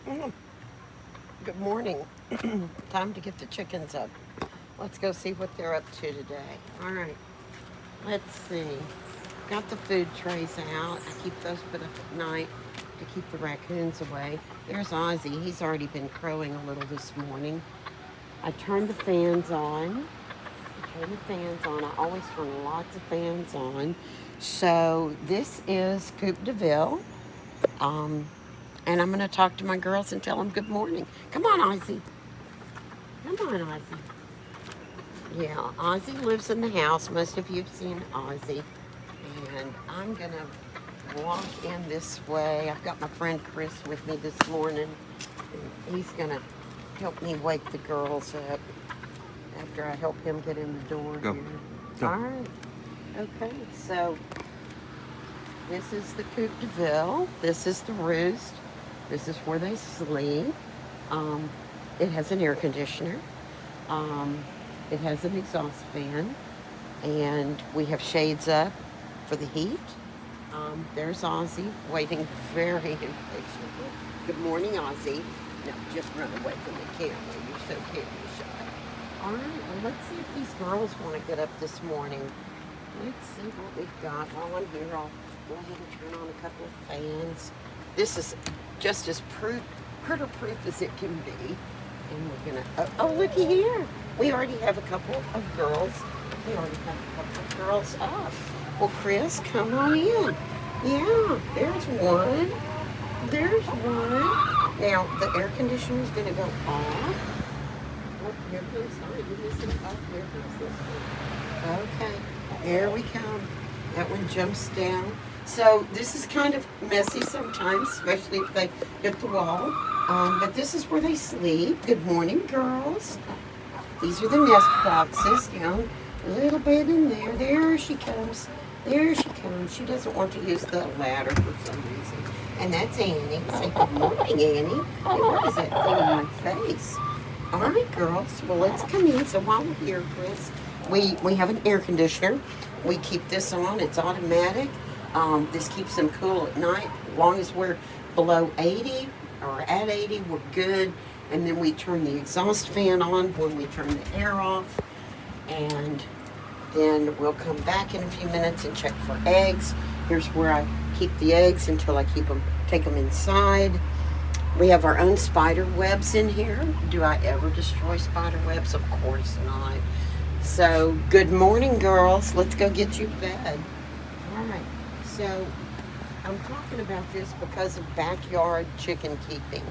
Mm, Good morning. Time to get the chickens up. Let's go see what they're up to today. All right. Let's see. Got the food trays out. I keep those put up at night to keep the raccoons away. There's Ozzy. He's already been crowing a little this morning. I turned the fans on. I always turn lots of fans on. So this is Coupe de Ville. Um, and I'm going to talk to my girls and tell them good morning. Come on, Ozzy. Come on, Ozzy. Yeah, Ozzy lives in the house. Most of you have seen Ozzy. And I'm going to walk in this way. I've got my friend Chris with me this morning. And he's going to help me wake the girls up after I help him get in the door Go. here. Go. All right. Okay, so this is the Coupe de Ville. This is the roost. This is where they sleep. Um, it has an air conditioner. Um, it has an exhaust fan. And we have shades up for the heat. There's Ozzy waiting very impatiently. Good morning, Ozzy. No, just run away from the camera. You're so camera shy. All right, well, let's see if these girls want to get up this morning. Let's see what we've got. While I'm here, I'll go ahead and turn on a couple of fans. This is just as critter proof as it can be. And we're gonna, oh, looky here. We already have a couple of girls. We already have a couple of girls up. Well, Chris, come on in. Yeah, there's one. There's one. Now, the air conditioner is gonna go off. Oh, here comes, oh, you're missing, oh, here comes this one. Okay, there we come. That one jumps down. So this is kind of messy sometimes, especially if they hit the wall. But this is where they sleep. Good morning, girls. These are the nest boxes down a little bit in there. There she comes. There she comes. She doesn't want to use the ladder for some reason. And that's Annie. Say good morning, Annie. Hey, what is that thing on my face? All right, girls. Well, let's come in. So while we're here, Chris, we have an air conditioner. We keep this on. It's automatic. This keeps them cool at night. As long as we're below 80 or at 80, we're good. And then we turn the exhaust fan on when we turn the air off. And then we'll come back in a few minutes and check for eggs. Here's where I keep the eggs until I take them inside. We have our own spider webs in here. Do I ever destroy spider webs? Of course not. So, good morning, girls. Let's go get you fed. All right. So, I'm talking about this because of backyard chicken keeping.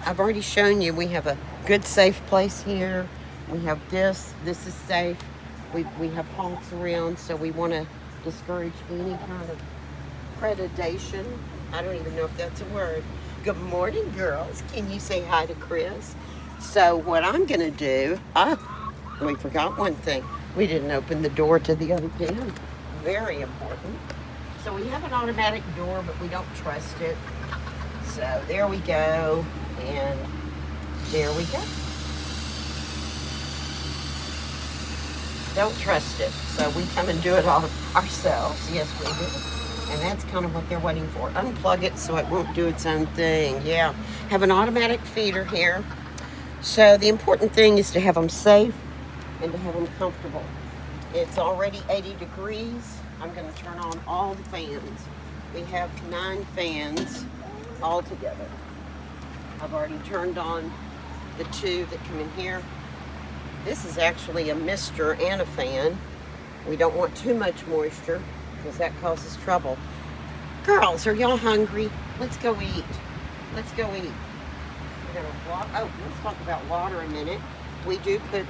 I've already shown you we have a good, safe place here. We have this. This is safe. We have hawks around, so we want to discourage any kind of predation. I don't even know if that's a word. Good morning, girls. Can you say hi to Chris? So what I'm going to do, we forgot one thing. We didn't open the door to the other pen. Very important. So we have an automatic door, but we don't trust it. So there we go, and there we go. Don't trust it, so we come and do it all ourselves. Yes, we do. And that's kind of what they're waiting for. Unplug it so it won't do its own thing. Yeah, have an automatic feeder here. So the important thing is to have them safe and to have them comfortable. It's already 80 degrees. I'm going to turn on all the fans. We have 9 fans all together. I've already turned on the 2 that come in here. This is actually a mister and a fan. We don't want too much moisture because that causes trouble. Girls, are y'all hungry? Let's go eat. Let's go eat. We're gonna let's talk about water a minute. We do put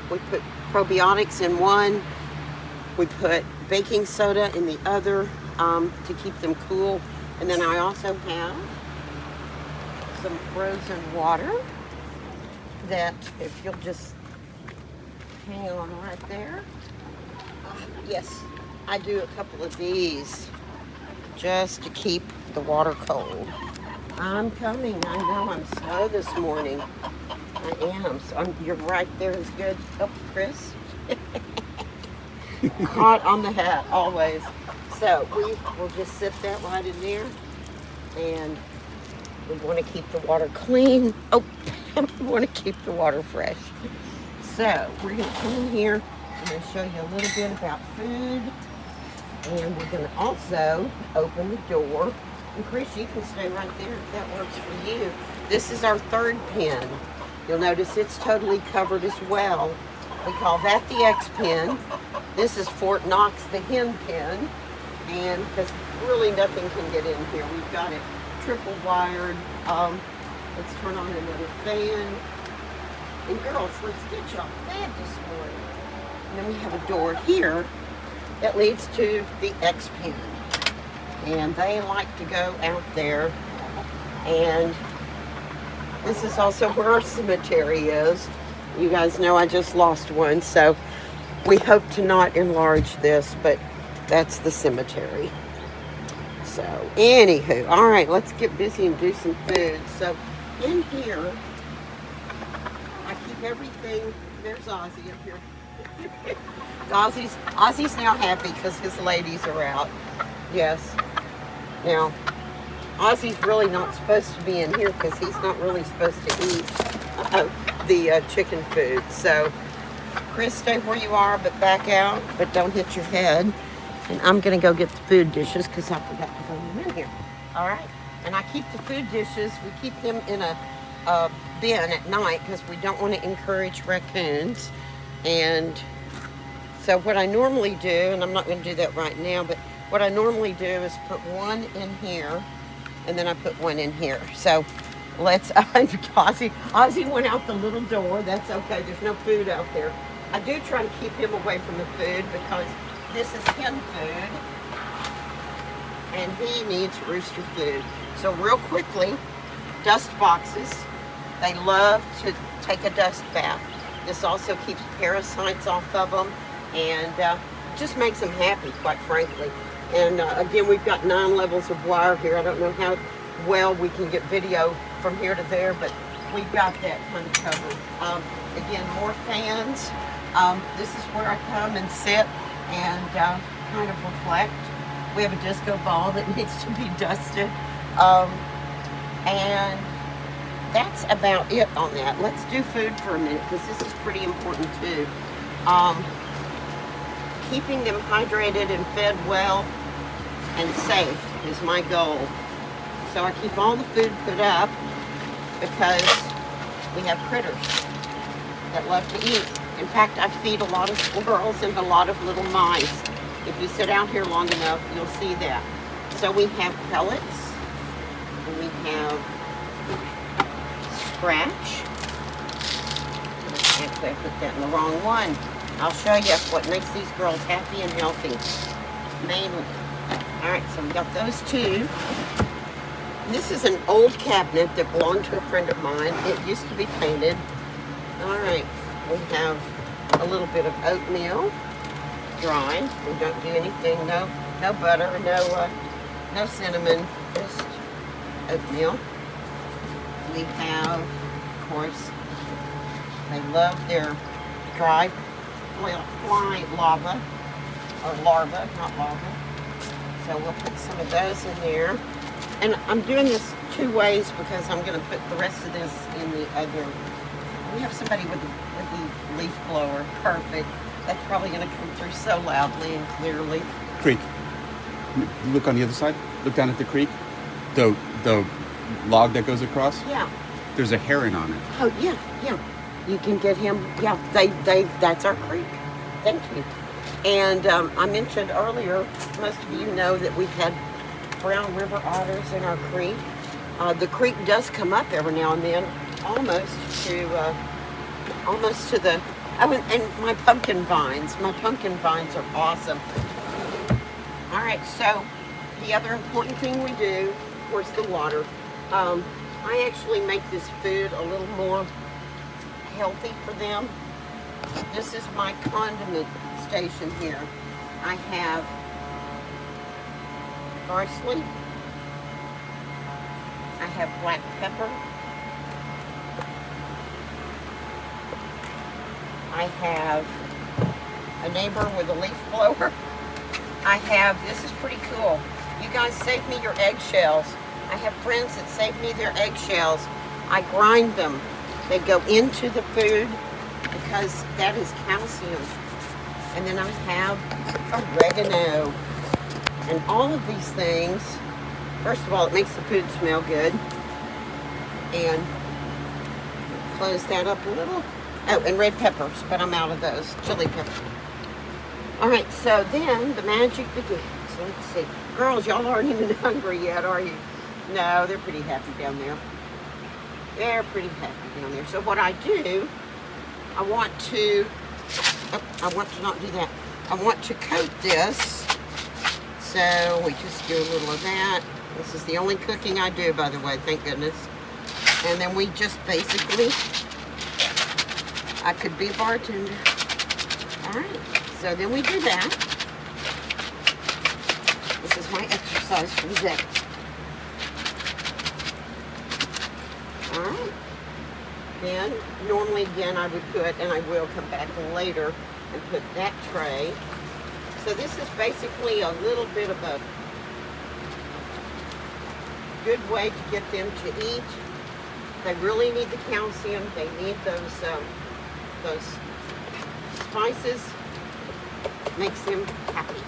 we put probiotics in one. We put baking soda in the other to keep them cool. And then I also have some frozen water that if you'll just hang on right there. Yes, I do a couple of these just to keep the water cold. I'm coming. I know I'm slow this morning. I am. So you're right there is good. Oh, Chris. Caught on the hat, always. So we will just sit that right in there. And We want to keep the water clean. Oh, we want to keep the water fresh. So we're going to come in here. I'm going to show you a little bit about food. And we're going to also open the door. And Chris, you can stay right there if that works for you. This is our third pen. You'll notice it's totally covered as well. We call that the X pen. This is Fort Knox, the hen pen. And because really nothing can get in here. We've got it triple wired. Let's turn on another fan. And girls, let's get y'all fed this morning. And then we have a door here that leads to the X pen. And they like to go out there. And this is also where our cemetery is. You guys know I just lost one, so we hope to not enlarge this, but that's the cemetery. So, anywho, all right, let's get busy and do some food. So, in here, I keep everything. There's Ozzy up here. Ozzy's now happy because his ladies are out. Yes. Now, Ozzy's really not supposed to be in here because he's not really supposed to eat the chicken food. So, Chris, stay where you are, but back out, but don't hit your head. And I'm going to go get the food dishes because I forgot to bring them in here. All right. And I keep the food dishes, we keep them in a bin at night because we don't want to encourage raccoons. And so what I normally do, and I'm not going to do that right now, but what I normally do is put one in here, and then I put one in here. So let's, Ozzy went out the little door. That's okay. There's no food out there. I do try to keep him away from the food because this is hen food, and he needs rooster food. So real quickly, dust boxes. They love to take a dust bath. This also keeps parasites off of them, and just makes them happy, quite frankly. And again, we've got 9 levels of wire here. I don't know how well we can get video from here to there, but we've got that kind of covered. Again, more fans. This is where I come and sit and kind of reflect. We have a disco ball that needs to be dusted. And that's about it on that. Let's do food for a minute because this is pretty important too. Keeping them hydrated and fed well and safe is my goal. So I keep all the food put up because we have critters that love to eat. In fact, I feed a lot of squirrels and a lot of little mice. If you sit out here long enough, you'll see that. So we have pellets, and we have scratch. Actually, I put that in the wrong one. I'll show you what makes these girls happy and healthy, mainly. All right, so we got those two. This is an old cabinet that belonged to a friend of mine. It used to be painted. All right, we have a little bit of oatmeal, dry. We don't do anything, no butter, no cinnamon, just oatmeal. We have, of course, they love their dry fly lava, or larva, not lava. So we'll put some of those in there. And I'm doing this 2 ways because I'm going to put the rest of this in the other. We have somebody with the leaf blower. Perfect. That's probably going to come through so loudly and clearly. Creek. Look on the other side. Look down at the creek. The log that goes across. Yeah. There's a heron on it. Oh yeah. You can get him. Yeah. That's our creek. Thank you. And I mentioned earlier, most of you know that we've had brown river otters in our creek. The creek does come up every now and then, almost to the. And my pumpkin vines. My pumpkin vines are awesome. All right, so the other important thing we do, of course, the water. I actually make this food a little more healthy for them. This is my condiment station here. I have parsley. I have black pepper. I have a neighbor with a leaf blower. I have, this is pretty cool. You guys save me your eggshells. I have friends that save me their eggshells. I grind them. They go into the food because that is calcium. And then I have oregano. And all of these things, first of all, it makes the food smell good. And close that up a little. Oh, and red peppers, but I'm out of those. Chili peppers. All right, so then the magic begins. Let's see. Girls, y'all aren't even hungry yet, are you? No, they're pretty happy down there. They're pretty happy down there. So what I do, I want to not do that. I want to coat this. So we just do a little of that. This is the only cooking I do, by the way, thank goodness. And then we just basically, I could be a bartender. All right, so then we do that. This is my exercise for the day. All right. Then, normally again, I would put, and I will come back later and put that tray. So this is basically a little bit of a good way to get them to eat. They really need the calcium. They need those spices. Makes them happy.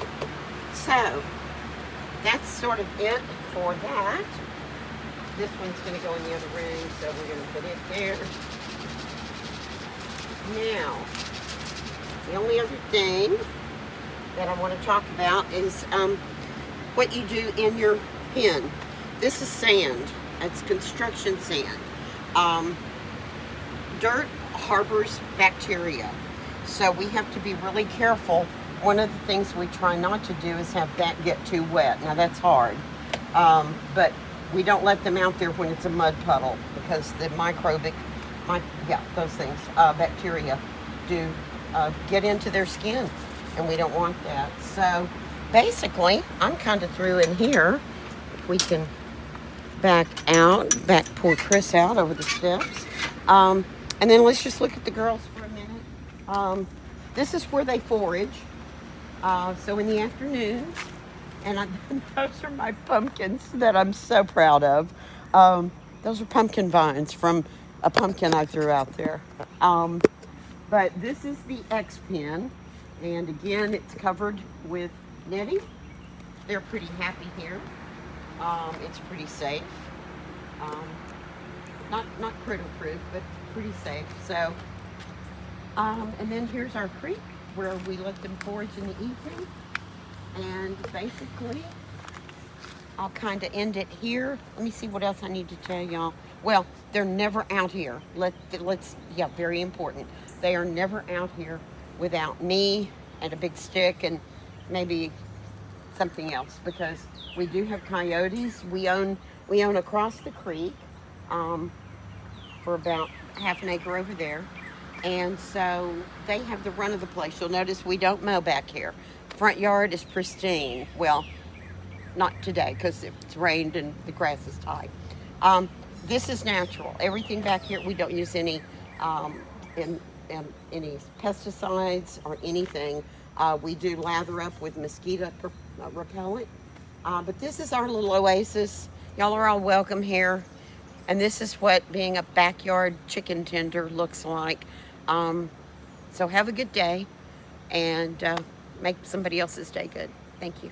So that's sort of it for that. This one's going to go in the other room, so we're going to put it there. Now, the only other thing that I want to talk about is what you do in your pen. This is sand. It's construction sand. Dirt harbors bacteria, so we have to be really careful. One of the things we try not to do is have that get too wet. Now that's hard, but we don't let them out there when it's a mud puddle because the those things, bacteria do get into their skin, and we don't want that. So basically, I'm kind of through in here. If we can back pull Chris out over the steps. And then let's just look at the girls for a minute. This is where they forage. So in the afternoons, and those are my pumpkins that I'm so proud of. Those are pumpkin vines from a pumpkin I threw out there. But this is the X pen, and again, it's covered with netting. They're pretty happy here. It's pretty safe. Not critter proof, but pretty safe. So, and then here's our creek where we let them forage in the evening. And basically, I'll kind of end it here. Let me see what else I need to tell y'all. Well, they're never out here. Yeah, very important. They are never out here without me and a big stick and maybe something else, because we do have coyotes. We own across the creek for about half an acre over there. And so they have the run of the place. You'll notice we don't mow back here. Front yard is pristine. Well, not today because it's rained and the grass is high. This is natural. Everything back here, we don't use any any pesticides or anything. We do lather up with mosquito repellent. But this is our little oasis. Y'all are all welcome here. And this is what being a backyard chicken tender looks like. So have a good day and make somebody else's day good. Thank you.